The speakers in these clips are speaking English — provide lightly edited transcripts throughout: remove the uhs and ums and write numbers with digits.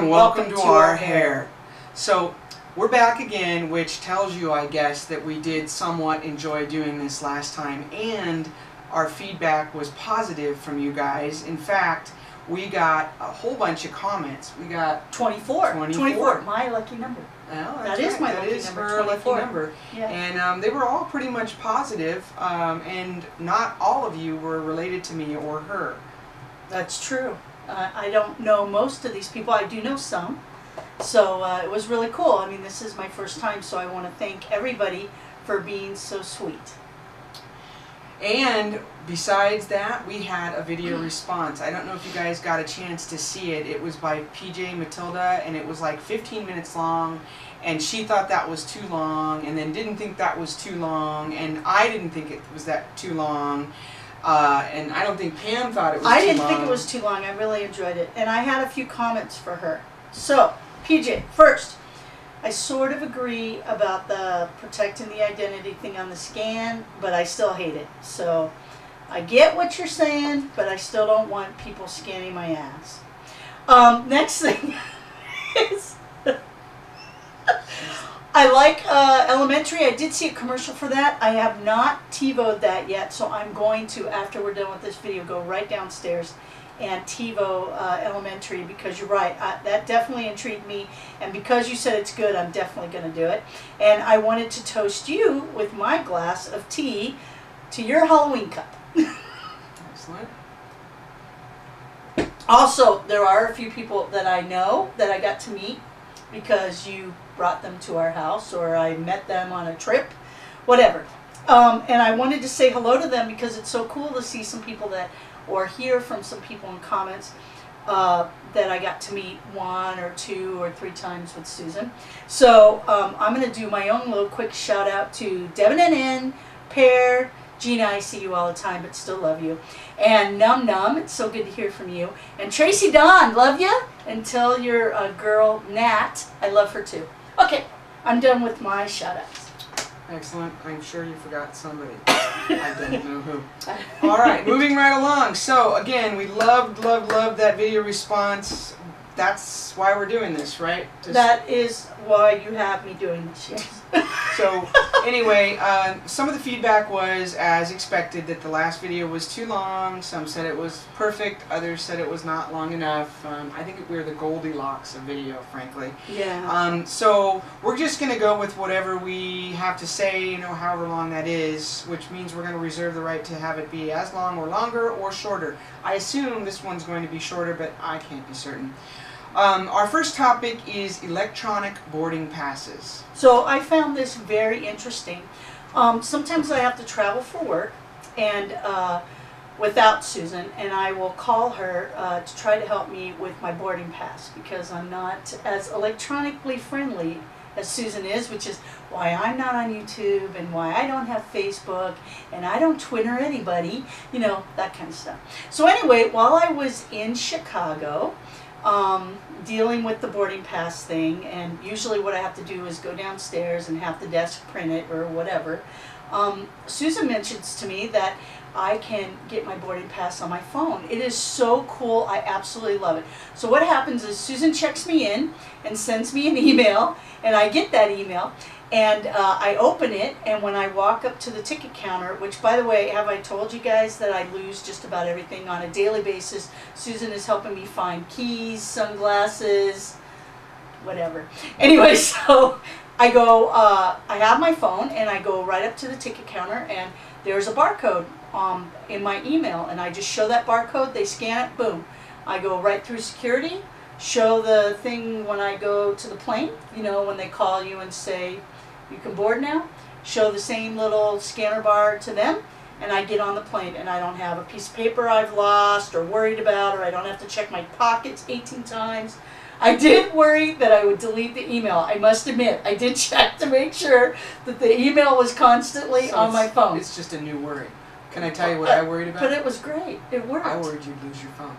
and welcome to our hair. So we're back again, which tells you, I guess, that we did somewhat enjoy doing this last time, and our feedback was positive from you guys. In fact, we got a whole bunch of comments. We got 24. 24, my lucky number. Well, that is my lucky number. That is her lucky number. Yeah. And they were all pretty much positive, and not all of you were related to me or her. That's true. I don't know most of these people. I do know some. So it was really cool. I mean, this is my first time, so I want to thank everybody for being so sweet. And besides that, we had a video response. I don't know if you guys got a chance to see it. It was by PJ Matilda, and it was like 15 minutes long, and she thought that was too long, and then didn't think that was too long, and I didn't think it was that too long. And I don't think Pam thought it was too long. I didn't think it was too long. I really enjoyed it. And I had a few comments for her. So, PJ, first, I sort of agree about the protecting the identity thing on the scan, but I still hate it. So, I get what you're saying, but I still don't want people scanning my ass. Next thing is... I like Elementary. I did see a commercial for that. I have not TiVo'd that yet, so I'm going to, after we're done with this video, go right downstairs and TiVo Elementary, because you're right. That definitely intrigued me, and because you said it's good, I'm definitely going to do it. And I wanted to toast you with my glass of tea to your Halloween cup. Excellent. Also, there are a few people that I know that I got to meet because you brought them to our house, or I met them on a trip, whatever. And I wanted to say hello to them because it's so cool to see some people that, or hear from some people in comments that I got to meet 1 or 2 or 3 times with Susan. So I'm going to do my own little quick shout out to Devin NN, Pear, Gina, I see you all the time, but still love you. And Num Num, it's so good to hear from you. And Tracy Dawn, love you. And tell your girl, Nat, I love her too. Okay, I'm done with my shout-outs. Excellent. I'm sure you forgot somebody. I don't know who. All right, moving right along. So, again, we loved that video response. That's why we're doing this, right? That is why you have me doing this, yes. So, anyway, some of the feedback was, as expected, that the last video was too long. Some said it was perfect. Others said it was not long enough. I think we're the Goldilocks of video, frankly. Yeah. So, we're just going to go with whatever we have to say, you know, however long that is, which means we're going to reserve the right to have it be as long or longer or shorter. I assume this one's going to be shorter, but I can't be certain. Our first topic is electronic boarding passes. So I found this very interesting. Sometimes I have to travel for work and without Susan, and I will call her to try to help me with my boarding pass because I'm not as electronically friendly as Susan is, which is why I'm not on YouTube and why I don't have Facebook and I don't Twitter anybody, you know, that kind of stuff. So anyway, while I was in Chicago, dealing with the boarding pass thing, and usually what I have to do is go downstairs and have the desk print it or whatever. Susan mentions to me that I can get my boarding pass on my phone. It is so cool. I absolutely love it. So what happens is Susan checks me in and sends me an email, and I get that email. And I open it, and when I walk up to the ticket counter, which, by the way, have I told you guys that I lose just about everything on a daily basis? Susan is helping me find keys, sunglasses, whatever. Anyway, so I go, I have my phone, and I go right up to the ticket counter, and there's a barcode in my email, and I just show that barcode, they scan it, boom. I go right through security, show the thing when I go to the plane, you know, when they call you and say, you can board now, show the same little scanner bar to them, and I get on the plane, and I don't have a piece of paper I've lost or worried about, or I don't have to check my pockets 18 times. I did worry that I would delete the email. I must admit, I did check to make sure that the email was constantly on my phone. It's just a new worry. Can I tell you what I worried about? But it was great. It worked. I worried you'd lose your phone.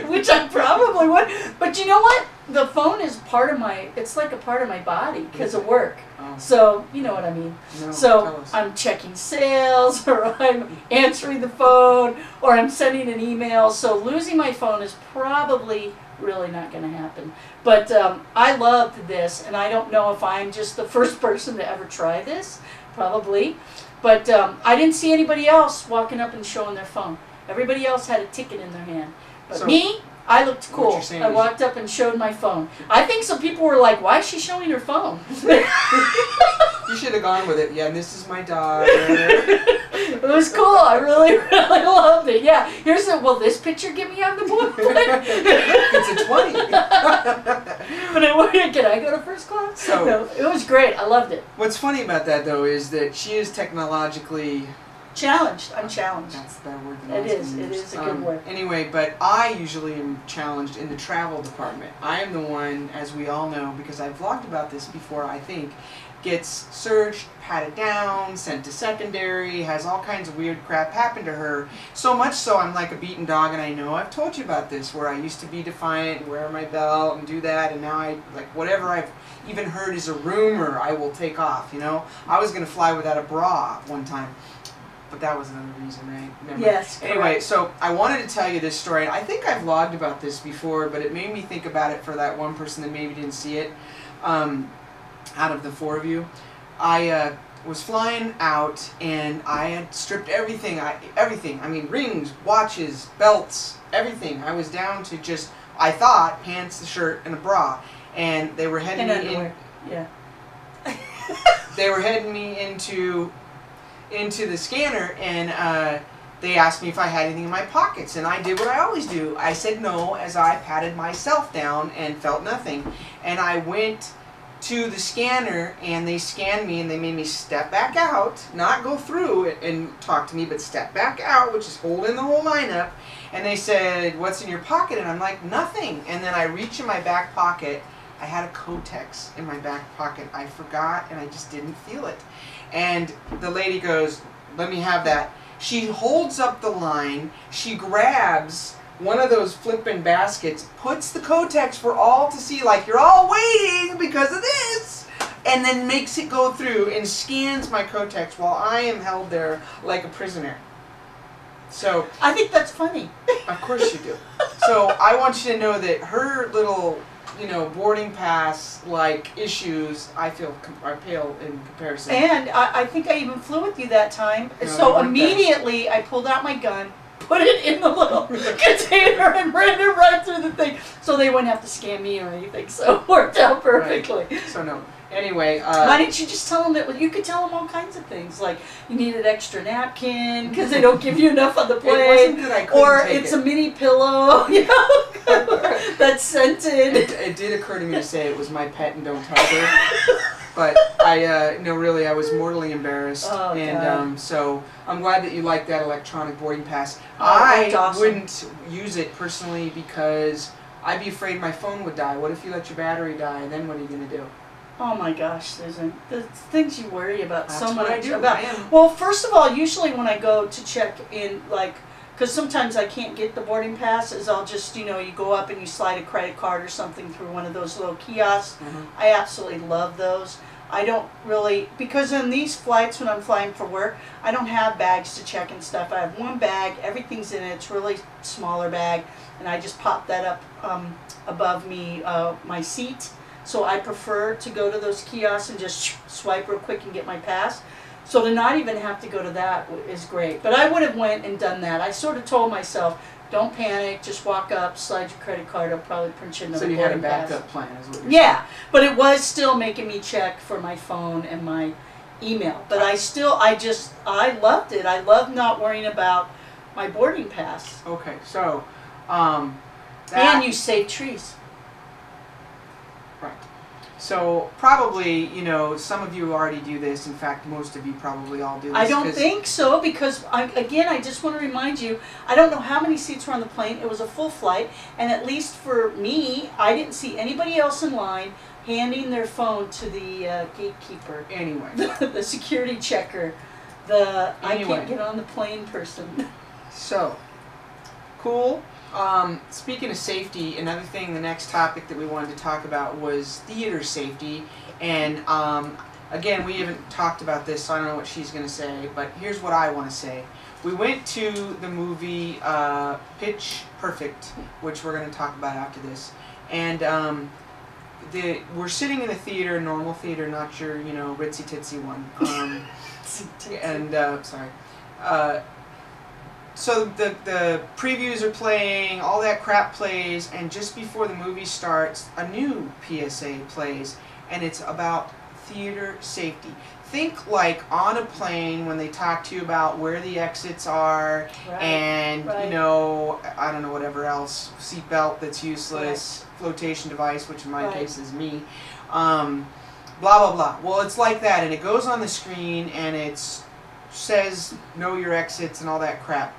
Which I probably would. But you know what? The phone is part of my, it's like a part of my body because of work. Oh. So, you know what I mean. No, so I'm checking sales, or I'm answering the phone, or I'm sending an email. So losing my phone is probably really not going to happen. But I loved this, and I don't know if I'm just the first person to ever try this, probably. But I didn't see anybody else walking up and showing their phone. Everybody else had a ticket in their hand. But So, me, I looked what you're cool. saying I is- walked up and showed my phone. I think some people were like, why is she showing her phone? You should have gone with it. Yeah, this is my daughter. It was cool. I really, really loved it. Yeah. Here's the, will this picture get me on the booklet? It's a 20. But it, can I go to first class? So- No, it was great. I loved it. What's funny about that, though, is that she is technologically... Challenged. I'm challenged. That's the better word than It I was is. gonna It use. is a good word. Anyway, but I usually am challenged in the travel department. I am the one, as we all know, because I've vlogged about this before, I think, gets searched, patted down, sent to secondary, has all kinds of weird crap happen to her. So much so I'm like a beaten dog, and I know I've told you about this, where I used to be defiant and wear my belt and do that, and now I, like, whatever I've even heard is a rumor, I will take off, you know? I was going to fly without a bra one time. But that was another reason, right? Remember? Yes. Anyway, correct. so I wanted to tell you this story. I think I've vlogged about this before, but it made me think about it for that one person that maybe didn't see it. Out of the four of you, I was flying out and I had stripped everything. Everything. I mean, rings, watches, belts, everything. I was down to just, I thought, pants, a shirt, and a bra, and they were heading And me underwear. Yeah. they were heading me into the scanner, and they asked me if I had anything in my pockets, and I did what I always do. I said no as I patted myself down and felt nothing. And I went to the scanner, and they scanned me, and they made me step back out, not go through and talk to me, but step back out, which is holding the whole line up. And they said, "What's in your pocket?" And I'm like, "Nothing." And then I reach in my back pocket. I had a Kotex in my back pocket. I forgot, and I just didn't feel it. And the lady goes, "Let me have that." She holds up the line. She grabs one of those flippin' baskets, puts the Kotex for all to see, like, you're all waiting because of this, and then makes it go through and scans my Kotex while I am held there like a prisoner. So, I think that's funny. of course you do. So I want you to know that her little, you know, boarding pass like issues, I feel are pale in comparison. And I think I even flew with you that time. No, you So weren't immediately I pulled out my gun, put it in the little container, and ran it right through the thing. So they wouldn't have to scan me or anything. So it worked out perfectly. So no. Anyway, Why didn't you just tell them that? You could tell them all kinds of things, like you need an extra napkin because they don't give you enough on the it plane, wasn't that I couldn't or take it's it. a mini pillow, you know, that's scented. It did occur to me to say it was my pet and don't touch her. But I, no, really, I was mortally embarrassed. Oh, and God. so I'm glad that you like that electronic boarding pass. Oh, I that's awesome. wouldn't use it personally because I'd be afraid my phone would die. What if you let your battery die? Then what are you going to do? Oh my gosh, Susan, the things you worry about That's so what I much do. about. I am. Well, first of all, usually when I go to check in, like, because sometimes I can't get the boarding passes, I'll just, you know, you go up and you slide a credit card or something through one of those little kiosks. Mhm. I absolutely love those. I don't really, because on these flights when I'm flying for work, I don't have bags to check and stuff. I have one bag, everything's in it, it's a really smaller bag, and I just pop that up above me, my seat. So I prefer to go to those kiosks and just swipe real quick and get my pass. So to not even have to go to that is great. But I would have went and done that. I sort of told myself, don't panic, just walk up, slide your credit card, I'll probably print you another So you had a boarding pass. backup plan, is what you're Yeah, but it was still making me check for my phone and my email. But I loved it. I loved not worrying about my boarding pass. saying. Okay, so, And you save trees. Right. So probably, you know, some of you already do this. In fact, most of you probably all do this. I don't 'cause- think so because, I just want to remind you, I don't know how many seats were on the plane. It was a full flight. And at least for me, I didn't see anybody else in line handing their phone to the gatekeeper, Anyway, the security checker, the I Anyway. can't get on the plane person. so, cool. Speaking of safety, another thing, the next topic that we wanted to talk about was theater safety. And again, we haven't talked about this, so I don't know what she's going to say, but here's what I want to say. we went to the movie Pitch Perfect, which we're going to talk about after this. And we're sitting in a theater, normal theater, not your, you know, ritzy titsy one. Sorry. So the previews are playing, all that crap plays, and just before the movie starts, a new PSA plays, and it's about theater safety. Think like on a plane when they talk to you about where the exits are, and you know, I don't know, whatever else, seatbelt that's useless, flotation device, which in my case is me, blah blah blah. Well, it's like that, and it goes on the screen, and it says know your exits and all that crap.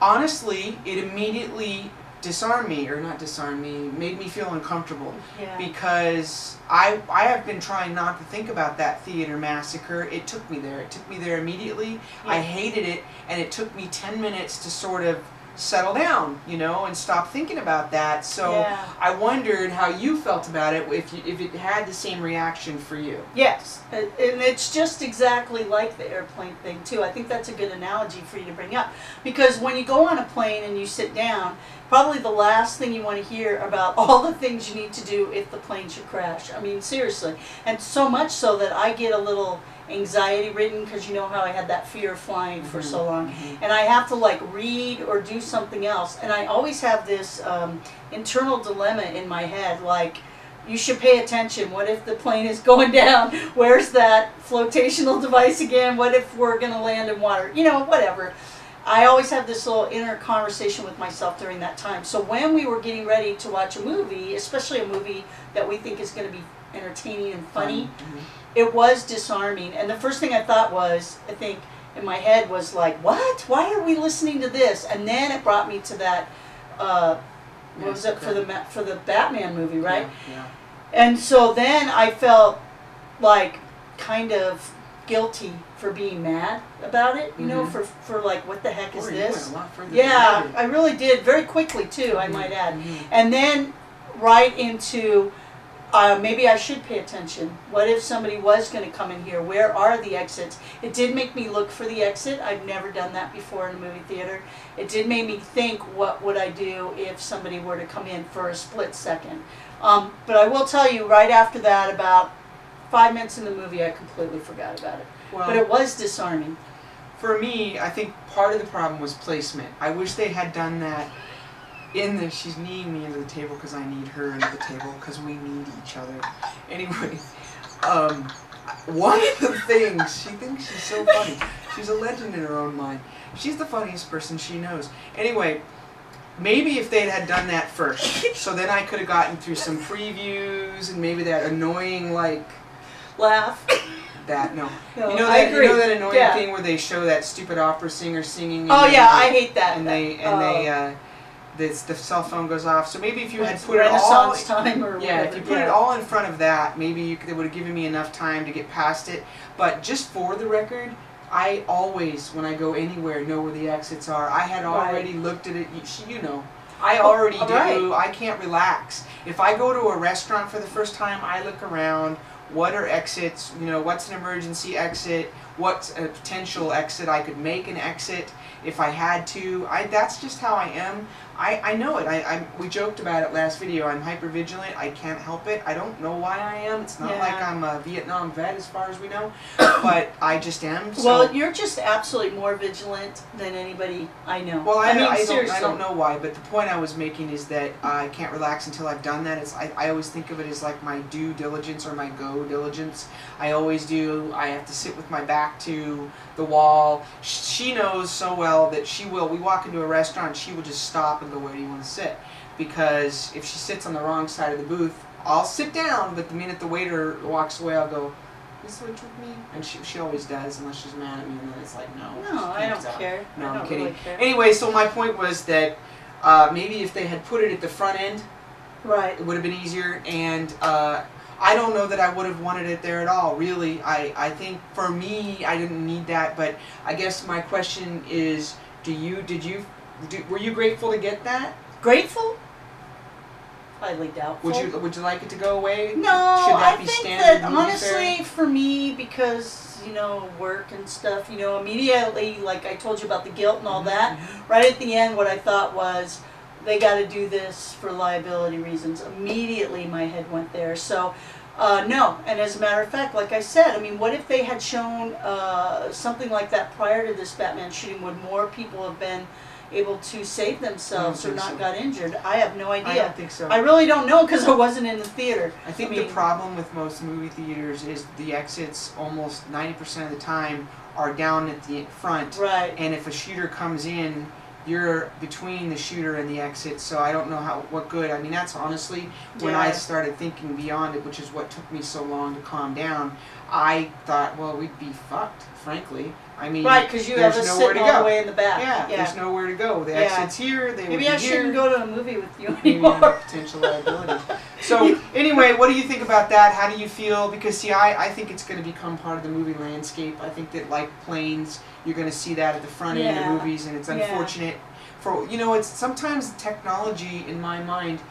Honestly, it immediately disarmed me, or not disarmed me, made me feel uncomfortable, because I have been trying not to think about that theater massacre. It took me there. It took me there immediately. I hated it, and it took me 10 minutes to sort of settle down, you know, and stop thinking about that. So I wondered how you felt about it, if it had the same reaction for you. Yes, and it's just exactly like the airplane thing too. I think that's a good analogy for you to bring up, because when you go on a plane and you sit down, probably the last thing you want to hear about all the things you need to do if the plane should crash. I mean, seriously. And so much so that I get a little anxiety ridden, because you know how I had that fear of flying for so long, and I have to like read or do something else, and I always have this internal dilemma in my head, like, you should pay attention. What if the plane is going down? Where's that flotational device again? What if we're going to land in water? You know, whatever. I always have this little inner conversation with myself during that time. So when we were getting ready to watch a movie, especially a movie that we think is going to be entertaining and funny, it was disarming. And the first thing I thought was, I think in my head was like, what? Why are we listening to this? And then it brought me to that, what was it, for the Batman movie, right? Yeah. And so then I felt like kind of guilty for being mad about it, you know, for like, what the heck is this? Yeah, I really did, very quickly too, I might add. And then right into, maybe I should pay attention. What if somebody was going to come in here? Where are the exits? It did make me look for the exit. I've never done that before in a movie theater. It did make me think, what would I do if somebody were to come in for a split second? But I will tell you, right after that, about 5 minutes in the movie, I completely forgot about it. Well, but it was disarming. For me, I think part of the problem was placement. I wish they had done that in the, she's kneeing me into the table because I need her into the table because we need each other. Anyway, one of the things, she thinks she's so funny. She's a legend in her own mind. She's the funniest person she knows. Anyway, maybe if they had done that first, so then I could have gotten through some previews and maybe that annoying, like, laugh. That, no. No, you know I that, agree. you know that annoying thing where they show that stupid opera singer singing? Oh yeah, I hate that. And the cell phone goes off. So maybe if you had put Renaissance it all, time or yeah, whatever, if you put it all in front of that, maybe they would have given me enough time to get past it. But just for the record, I always, when I go anywhere, know where the exits are. I had already looked at it. You know, I already do. Right. I can't relax. If I go to a restaurant for the first time, I look around. What are exits? You know, what's an emergency exit? What's a potential exit? I could make an exit if I had to. That's just how I am. I know it. We joked about it last video. I'm hyper vigilant. I can't help it. I don't know why I am. It's not like I'm a Vietnam vet as far as we know, but I just am. So. Well, you're just absolutely more vigilant than anybody I know. Well, I mean, seriously. I don't know why, but the point I was making is that I can't relax until I've done that. I always think of it as like my due diligence or my go diligence. I always do. I have to sit with my back to the wall. She knows so well that she will. We walk into a restaurant, she will just stop and go, where do you want to sit? Because if she sits on the wrong side of the booth, I'll sit down, but the minute the waiter walks away, I'll go, this switch with me? And she always does, unless she's mad at me, and then it's like, no. No, I don't care. No, I'm kidding. really care. Anyway, so my point was that maybe if they had put it at the front end, right, it would have been easier, and I don't know that I would have wanted it there at all, really. I think for me, I didn't need that, but I guess my question is, were you grateful to get that? Grateful? highly doubtful. Would you like it to go away? No, Should that I be think standard that movie honestly, fare? for me, because work and stuff, immediately, like I told you about the guilt and all that. Right at the end, what I thought was, they got to do this for liability reasons. Immediately, my head went there. So, no. And as a matter of fact, like I said, I mean, what if they had shown something like that prior to this Batman shooting? Would more people have been able to save themselves or not got injured? I have no idea. I don't think so. I really don't know because I wasn't in the theater. I think the problem with most movie theaters is the exits almost 90% of the time are down at the front. Right. And if a shooter comes in, you're between the shooter and the exit, so I don't know what good. I mean, that's honestly when I started thinking beyond it, which is what took me so long to calm down. I thought, well, we'd be fucked, frankly. I mean, right, because you have us sitting all the way in the back. Yeah, there's nowhere to go. The exit's here. They Maybe would I be shouldn't here. go to a movie with you Maybe anymore. potential liability. So anyway, what do you think about that? How do you feel? Because see, I think it's going to become part of the movie landscape. I think that like planes, you're going to see that at the front end of the movies, and it's unfortunate. For it's sometimes technology in my mind,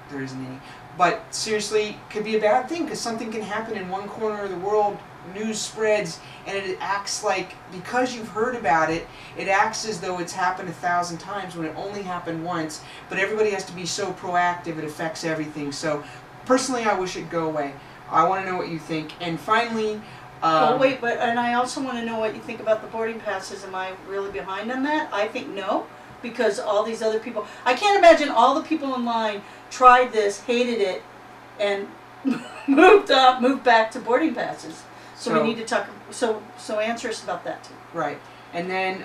there isn't any, but seriously, could be a bad thing because something can happen in one corner of the world. News spreads, and it acts like, because you've heard about it, it acts as though it's happened 1,000 times when it only happened once. But everybody has to be so proactive; it affects everything. So, personally, I wish it'd go away. I want to know what you think. And finally. Oh wait, and I also want to know what you think about the boarding passes. Am I really behind on that? I think no, because all these other people, I can't imagine all the people in line tried this, hated it, and moved back to boarding passes. So we need to talk. So answer us about that too. Right, and then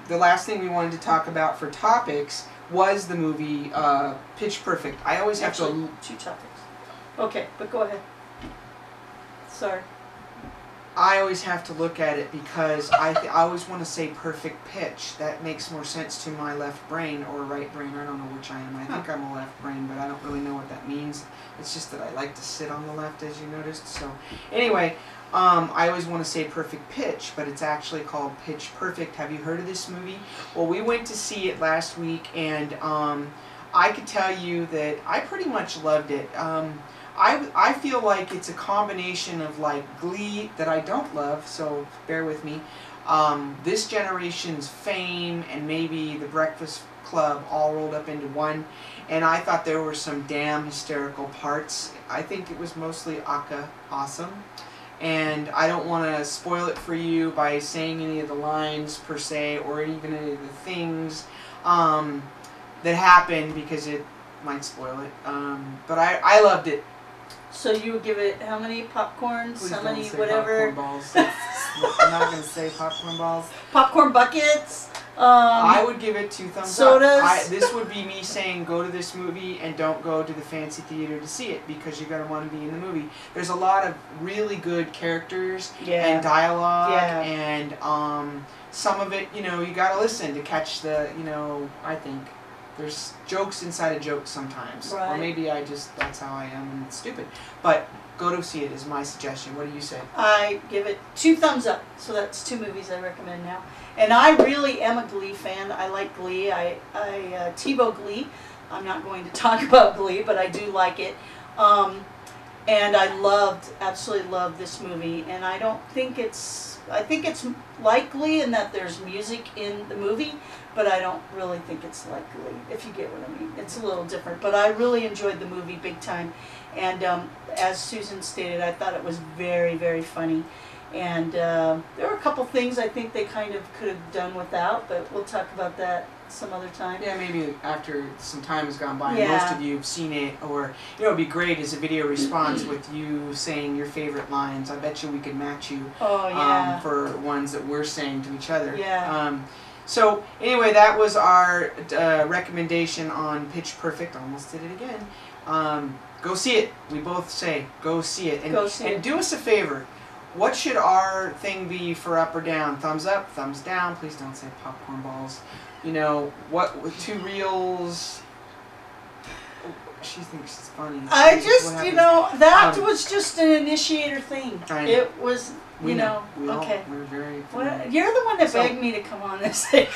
the last thing we wanted to talk about for topics was the movie Pitch Perfect. I always have to. Two topics. Okay, but go ahead. Sorry. I always have to look at it because I always want to say perfect pitch. That makes more sense to my left brain or right brain. I don't know which I am. I think I'm a left brain, but I don't really know what that means. It's just that I like to sit on the left, as you noticed. So anyway, I always want to say perfect pitch, but it's actually called Pitch Perfect. Have you heard of this movie? Well, we went to see it last week, and I could tell you that I pretty much loved it. I feel like it's a combination of like Glee that I don't love, so bear with me. This generation's Fame and maybe The Breakfast Club all rolled up into one, and I thought there were some damn hysterical parts. I think it was mostly awesome, and I don't want to spoil it for you by saying any of the lines per se or even any of the things that happened because it might spoil it. But I loved it. So you would give it how many popcorns? Please how don't many say whatever? Popcorn balls. I'm not going to say popcorn balls. Popcorn buckets. I would give it 2 thumbs sodas. up. This would be me saying go to this movie and don't go to the fancy theater to see it because you're going to want to be in the movie. There's a lot of really good characters and dialogue and some of it, you got to listen to catch the, I think. There's jokes inside of jokes sometimes. Right. Or maybe that's how I am and it's stupid. But go to see it is my suggestion. What do you say? I give it 2 thumbs up. So that's 2 movies I recommend now. And I really am a Glee fan. I like Glee. I TiVo Glee. I'm not going to talk about Glee, but I do like it. And I absolutely loved this movie. And I think it's like Glee in that there's music in the movie, but I don't really think it's like Glee, if you get what I mean. It's a little different, but I really enjoyed the movie big time. And as Susan stated, I thought it was very, very funny. And there were a couple things I think they kind of could have done without, but we'll talk about that some other time. Yeah, maybe after some time has gone by and most of you have seen it, or it would be great as a video response with you saying your favorite lines. I bet you we could match you for ones that we're saying to each other. Yeah. So anyway, that was our recommendation on Pitch Perfect. Almost did it again. Go see it. We both say go see it. And do us a favor. What should our thing be for up or down? Thumbs up, thumbs down. Please don't say popcorn balls. What with 2 reels? She thinks it's funny. I just, that was just an initiator thing. It was, we know. Okay. We're very. You're the one that begged me to come on this thing.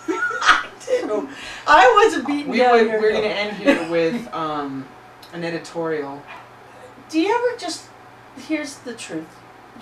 I didn't. go. I wasn't beaten down here. We're going to end here with an editorial. Do you ever just, here's the truth.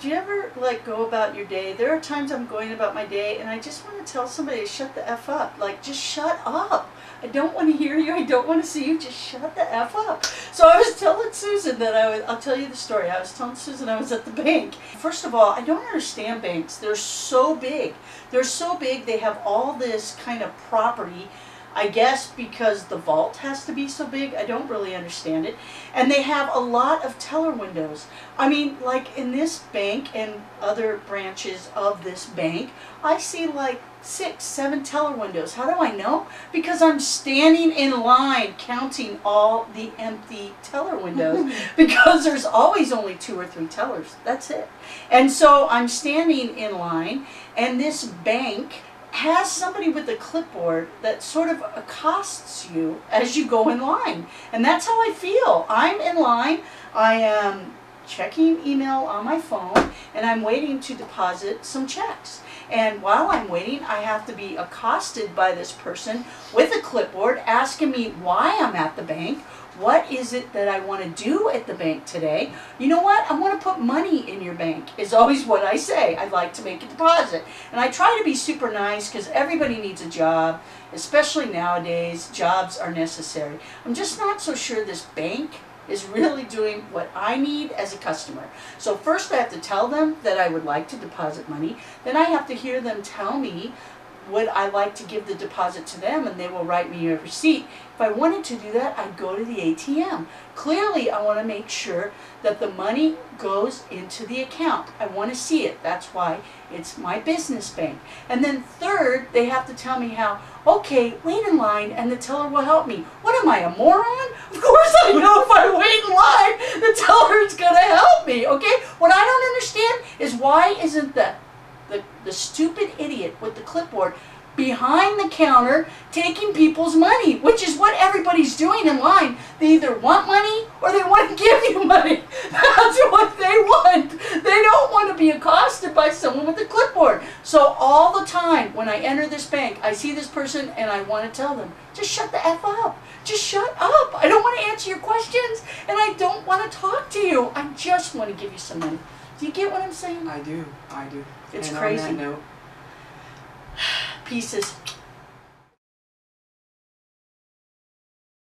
Do you ever like go about your day? There are times I'm going about my day and I just want to tell somebody to shut the F up. Like, just shut up. I don't want to hear you. I don't want to see you. Just shut the F up. So I was telling Susan that I'll tell you the story. I was telling Susan I was at the bank. First of all, I don't understand banks. They're so big. They're so big. They have all this kind of property. I guess because the vault has to be so big, I don't really understand it. And they have a lot of teller windows. I mean, like in this bank and other branches of this bank, I see like 6, 7 teller windows. How do I know? Because I'm standing in line counting all the empty teller windows because there's always only 2 or 3 tellers. That's it. And so I'm standing in line, and this bank has somebody with a clipboard that sort of accosts you as you go in line. And that's how I feel. I'm in line, I am checking email on my phone, and I'm waiting to deposit some checks. And while I'm waiting, I have to be accosted by this person with a clipboard asking me why I'm at the bank. What is it that I want to do at the bank today? You know what? I want to put money in your bank is always what I say. I'd like to make a deposit. And I try to be super nice because everybody needs a job, especially nowadays. Jobs are necessary. I'm just not so sure this bank is really doing what I need as a customer. So first I have to tell them that I would like to deposit money. Then I have to hear them tell me would I like to give the deposit to them, and they will write me a receipt. If I wanted to do that, I'd go to the ATM. Clearly, I want to make sure that the money goes into the account. I want to see it. That's why it's my business bank. And then third, they have to tell me how, okay, wait in line and the teller will help me. What am I, a moron? Of course I know if I wait in line, the teller is going to help me, okay? What I don't understand is why isn't the stupid idiot with the clipboard behind the counter taking people's money, which is what everybody's doing in line. They either want money or they want to give you money. That's what they want. They don't want to be accosted by someone with a clipboard. So all the time when I enter this bank, I see this person and I want to tell them, just shut the F up. Just shut up. I don't want to answer your questions and I don't want to talk to you. I just want to give you some money. Do you get what I'm saying? I do. It's and crazy. On that note, Pieces.